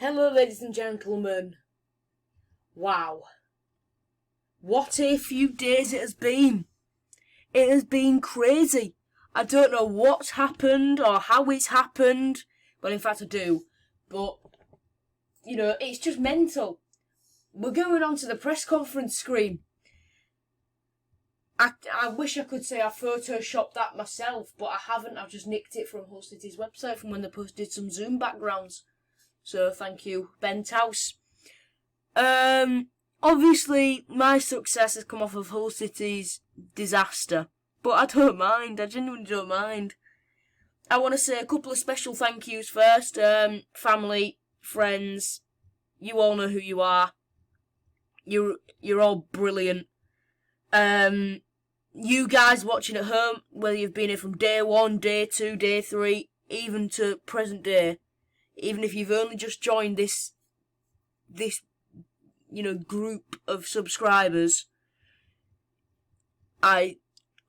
Hello, ladies and gentlemen. Wow. What a few days it has been. It has been crazy. I don't know what's happened or how it's happened. Well, in fact, I do. But, it's just mental. We're going on to the press conference screen. I wish I could say I photoshopped that myself, but I haven't. I've just nicked it from Hull City's website from when they posted some Zoom backgrounds. So thank you, Ben Taus. Obviously, my success has come off of Hull City's disaster. But I don't mind. I genuinely don't mind. I want to say a couple of special thank yous first. Family, friends, you all know who you are. You're all brilliant. You guys watching at home, whether you've been here from day 1, day 2, day 3, even to present day, even if you've only just joined this group of subscribers, I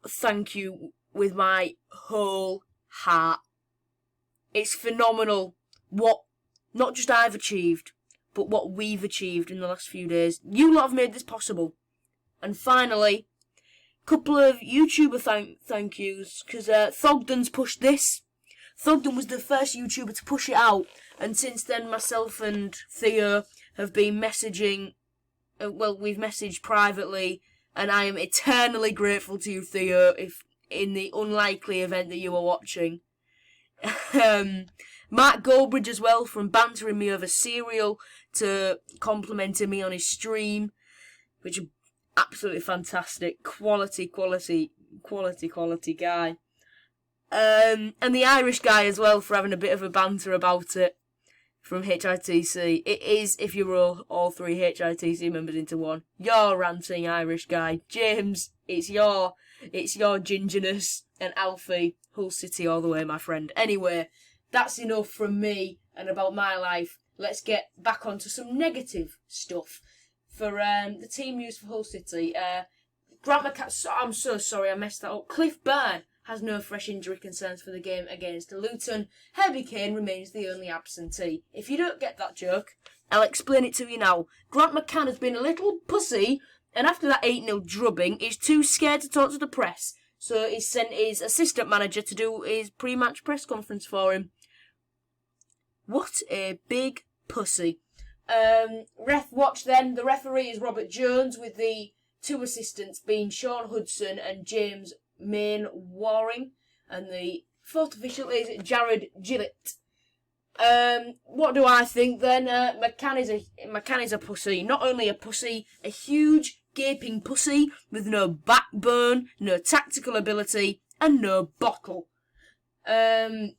thank you with my whole heart. It's phenomenal what not just I've achieved, but what we've achieved in the last few days. You lot have made this possible. And finally, a couple of YouTuber thank yous, because Thogden's pushed this. Thogden was the first YouTuber to push it out, and since then myself and Theo have been messaging, we've messaged privately, and I am eternally grateful to you, Theo, if in the unlikely event that you are watching. Matt Goldbridge as well, from bantering me over cereal to complimenting me on his stream, which is absolutely fantastic. Quality guy. And the Irish guy as well for having a bit of a banter about it from HITC. It is, if you roll all 3 HITC members into one, your ranting Irish guy. James, it's your gingerness, and Alfie, Hull City all the way, my friend. Anyway, that's enough from me and about my life. Let's get back onto some negative stuff for the team news for Hull City. Grant McCann, I'm so sorry I messed that up. Cliff Byrne has no fresh injury concerns for the game against Luton. Herbie Kane remains the only absentee. If you don't get that joke, I'll explain it to you now. Grant McCann has been a little pussy, and after that 8-0 drubbing, he's too scared to talk to the press. So he's sent his assistant manager to do his pre-match press conference for him. What a big pussy. Ref watch then. The referee is Robert Jones, with the 2 assistants being Sean Hudson and James Waring, and the 4th official is Jared Gillett. What do I think then? McCann is a pussy. Not only a pussy, a huge gaping pussy with no backbone, no tactical ability, and no bottle. And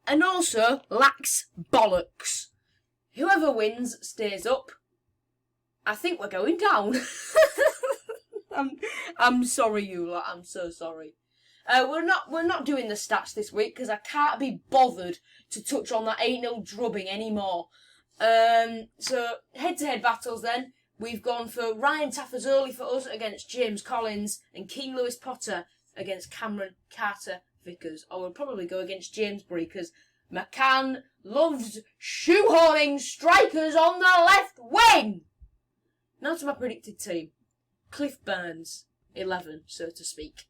also lacks bollocks. Whoever wins stays up. I think we're going down. I'm sorry, you lot. I'm so sorry. We're not doing the stats this week because I can't be bothered to touch on that 8-0 drubbing anymore. So head-to-head battles then. We've gone for Ryan Tafazoli for us against James Collins, and King Lewis Potter against Cameron Carter Vickers. I would probably go against Jamesbury because McCann loves shoehorning strikers on the left wing. Now to my predicted team. Cliff Burns, 11, so to speak.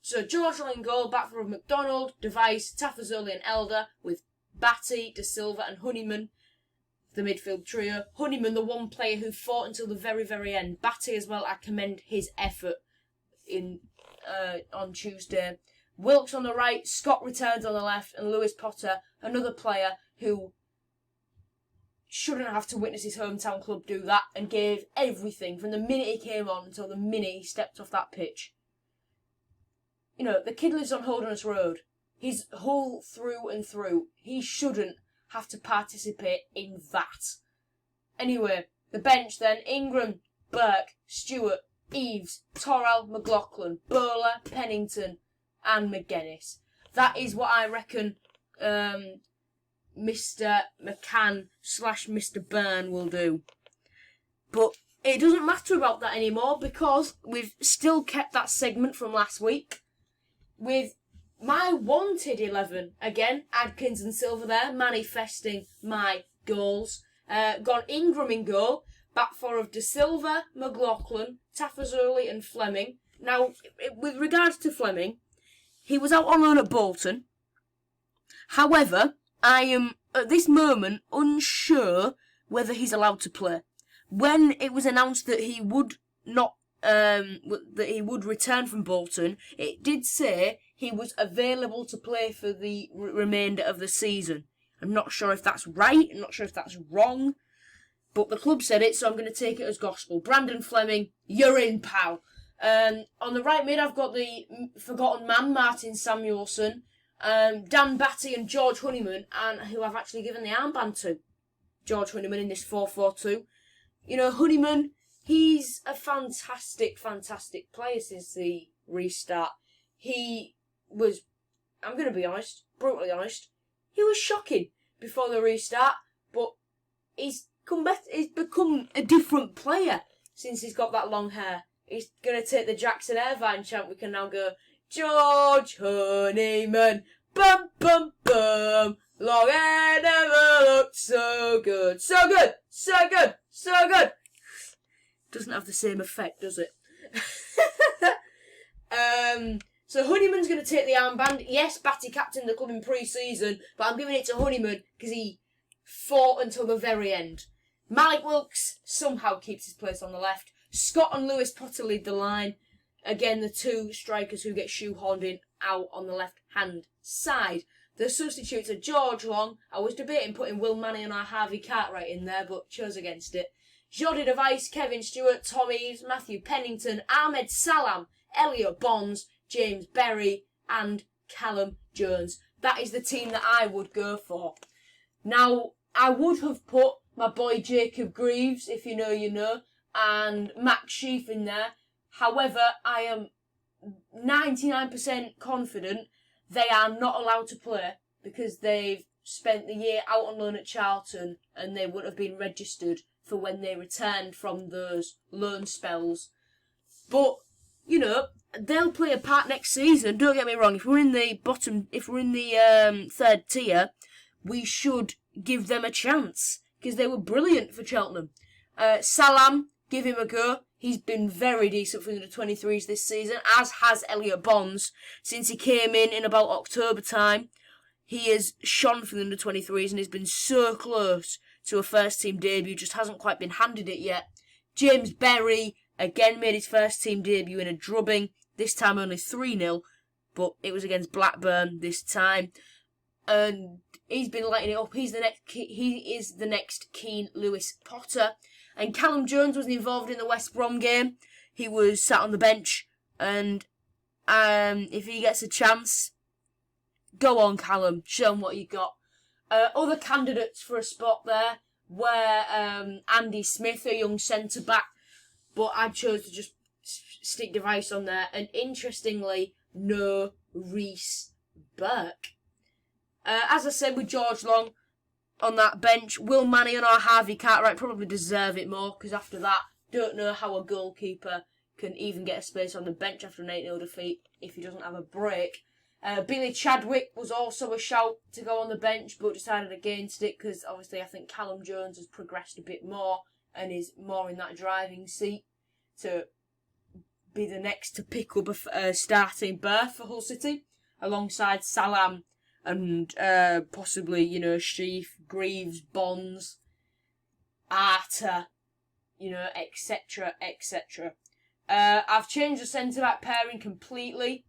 So George in goal, back from McDonald, Device, Tafazoli and Elder, with Batty, De Silva and Honeyman, the midfield trio. Honeyman, the one player who fought until the very, very end. Batty as well, I commend his effort on Tuesday. Wilkes on the right, Scott returns on the left, and Lewis Potter, another player who shouldn't have to witness his hometown club do that, and gave everything from the minute he came on until the minute he stepped off that pitch. You know, the kid lives on Holderness Road. He's Hull through and through. He shouldn't have to participate in that. Anyway, the bench then. Ingram, Burke, Stewart, Eves, Torrell, McLaughlin, Bowler, Pennington and McGuinness. That is what I reckon Mr. McCann / Mr. Byrne will do. But it doesn't matter about that anymore because we've still kept that segment from last week with my wanted 11. Again, Adkins and Silva there, manifesting my goals. Gone Ingram in goal. Back four of De Silva, McLaughlin, Tafazoli and Fleming. Now, with regards to Fleming, he was out on loan at Bolton. However, I am, at this moment, unsure whether he's allowed to play. When it was announced that he would not, that he would return from Bolton, it did say he was available to play for the remainder of the season. I'm not sure if that's right, I'm not sure if that's wrong, but the club said it, so I'm going to take it as gospel. Brandon Fleming, you're in, pal. On the right mid, I've got the forgotten man, Martin Samuelson, Dan Batty and George Honeyman, and who I've actually given the armband to. George Honeyman in this 4-4-2. You know, Honeyman, he's a fantastic, fantastic player since the restart. He was, I'm going to be honest, brutally honest, he was shocking before the restart, but he's become a different player since he's got that long hair. He's going to take the Jackson Irvine chant. We can now go, George Honeyman, bum, bum, bum, long hair never looked so good. So good, so good, so good. Doesn't have the same effect, does it? So Honeyman's going to take the armband. Yes, Batty captained the club in pre-season, but I'm giving it to Honeyman because he fought until the very end. Malik Wilkes somehow keeps his place on the left. Scott and Lewis Potter lead the line. Again, the two strikers who get shoehorned in out on the left-hand side. The substitutes are George Long. I was debating putting Will Manny and Harvey Cartwright in there, but chose against it. Jordi Device, Kevin Stewart, Tom Eaves, Matthew Pennington, Ahmed Salam, Elliot Bonds, James Berry and Callum Jones. That is the team that I would go for. Now, I would have put my boy Jacob Greaves, if you know, you know, and Max Sheaf in there. However, I am 99% confident they are not allowed to play because they've spent the year out on loan at Charlton and they wouldn't have been registered for when they returned from those loan spells. But, you know, they'll play a part next season. Don't get me wrong. If we're in the third tier, we should give them a chance because they were brilliant for Cheltenham. Salam, give him a go. He's been very decent for the 23s this season, as has Elliot Bonds. Since he came in about October time, he has shone for the under-23s and has been so close to a first-team debut, just hasn't quite been handed it yet. James Berry, again, made his first-team debut in a drubbing, this time only 3-0, but it was against Blackburn this time. And he's been lighting it up. He is the next Keane Lewis Potter. And Callum Jones wasn't involved in the West Brom game. He was sat on the bench. And if he gets a chance, go on, Callum. Show him what you got. Other candidates for a spot there were Andy Smith, a young centre-back. But I chose to just stick Device on there. And interestingly, no Reece Burke. As I said with George Long, on that bench, Will Manny and Harvey Cartwright probably deserve it more, because after that, don't know how a goalkeeper can even get a space on the bench after an 8-0 defeat if he doesn't have a break. Billy Chadwick was also a shout to go on the bench, but decided against it, because obviously I think Callum Jones has progressed a bit more and is more in that driving seat to be the next to pick up a starting berth for Hull City, alongside Salam and possibly, you know, Sheaf, Greaves, Bonds, Arter, you know, etc., etc. I've changed the centre-back pairing completely.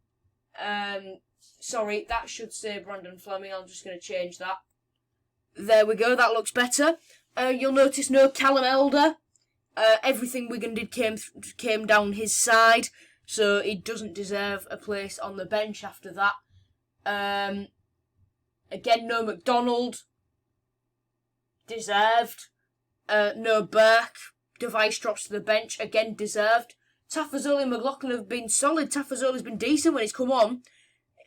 Sorry, that should say Brandon Fleming. I'm just going to change that. There we go, that looks better. You'll notice no Callum Elder. Everything Wigan did came down his side, so he doesn't deserve a place on the bench after that. Again, no McDonald. Deserved. No Burke. Device drops to the bench. Again, deserved. Tafazoli and McLaughlin have been solid. Tafazoli's been decent when he's come on.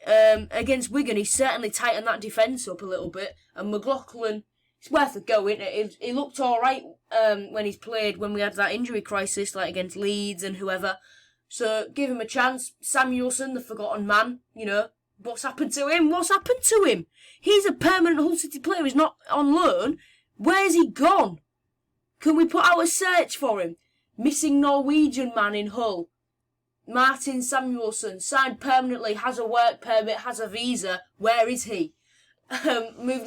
Against Wigan, he's certainly tightened that defence up a little bit. And McLaughlin, it's worth a go, isn't it? He looked alright when he's played, when we had that injury crisis, like against Leeds and whoever. So, give him a chance. Samuelson, the forgotten man, you know. What's happened to him? What's happened to him? He's a permanent Hull City player. He's not on loan. Where's he gone? Can we put out a search for him? Missing Norwegian man in Hull. Martin Samuelson, signed permanently, has a work permit, has a visa. Where is he? Moved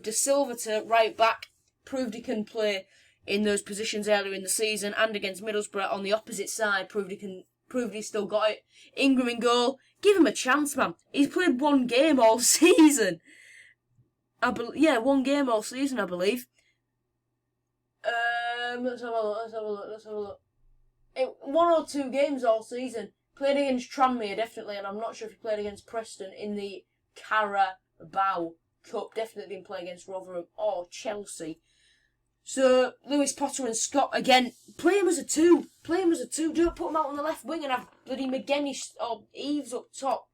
De Silva to right back. Proved he can play in those positions earlier in the season, and against Middlesbrough on the opposite side. Proved he's still got it. Ingram in goal. Give him a chance, man. He's played one game all season. One game all season, I believe. Let's have a look. 1 or 2 games all season. Played against Tranmere, definitely, and I'm not sure if he played against Preston in the Carabao Cup. Definitely didn't play against Rotherham or Chelsea. So, Lewis Potter and Scott, again, play him as a 2. Don't put him out on the left wing and have bloody McGuinness or Eves up top.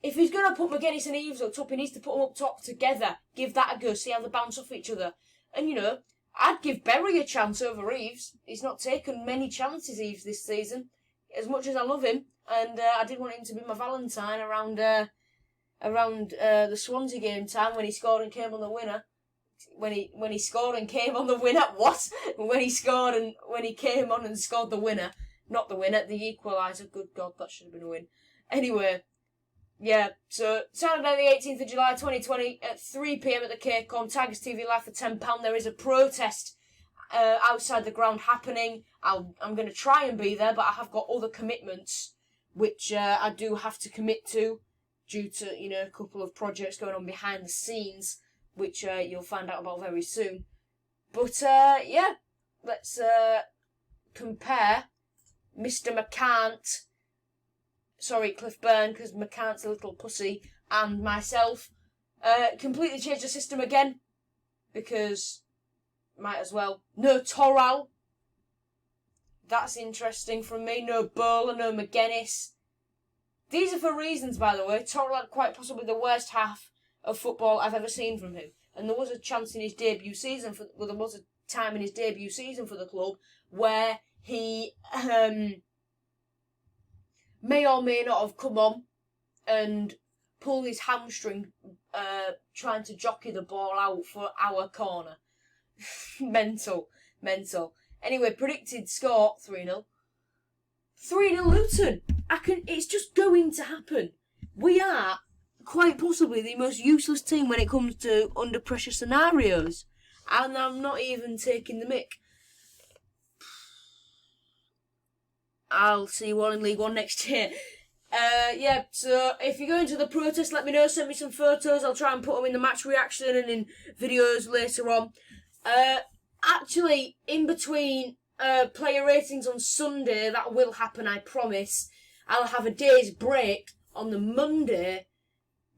If he's going to put McGuinness and Eves up top, he needs to put them up top together. Give that a go, see how they bounce off each other. And, I'd give Berry a chance over Eves. He's not taken many chances, Eves, this season. As much as I love him, and I did want him to be my Valentine around the Swansea game time when he scored and came on the winner. When he scored and came on the winner, what? When he came on and scored the winner, not the winner, the equaliser. Good God, that should have been a win. Anyway, yeah. So Saturday the 18th of July 2020 at 3 p.m. at the KCOM Tigers TV Live for £10. There is a protest outside the ground happening. I'm going to try and be there, but I have got other commitments which I do have to commit to due to a couple of projects going on behind the scenes, which you'll find out about very soon. But, let's compare Mr. McCant, sorry, Cliff Byrne, because McCant's a little pussy, and myself. Completely changed the system again, because might as well. No Toral. That's interesting from me. No Bowler, no McGuinness. These are for reasons, by the way. Toral had quite possibly the worst half of football I've ever seen from him. And there was a chance in his debut season, there was a time in his debut season for the club where he may or may not have come on and pulled his hamstring trying to jockey the ball out for our corner. Mental. Anyway, predicted score 3-0. 3-0 Luton. It's just going to happen. We are quite possibly the most useless team when it comes to under pressure scenarios. And I'm not even taking the mick. I'll see you all in League One next year. So if you're going to the protest, let me know, send me some photos. I'll try and put them in the match reaction and in videos later on. Actually, in between player ratings on Sunday, that will happen, I promise. I'll have a day's break on the Monday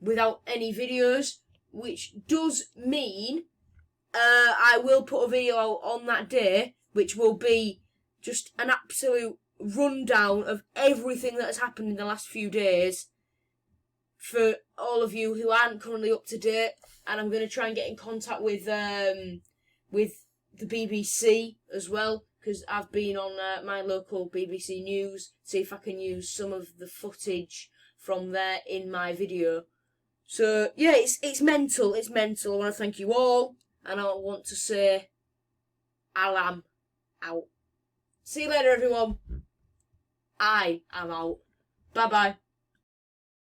without any videos, which does mean I will put a video out on that day, which will be just an absolute rundown of everything that has happened in the last few days for all of you who aren't currently up to date. And I'm going to try and get in contact with the BBC as well, because I've been on my local BBC News, see if I can use some of the footage from there in my video. So, yeah, it's mental. I want to thank you all, and I want to say, Alam out. See you later, everyone. I am out. Bye-bye.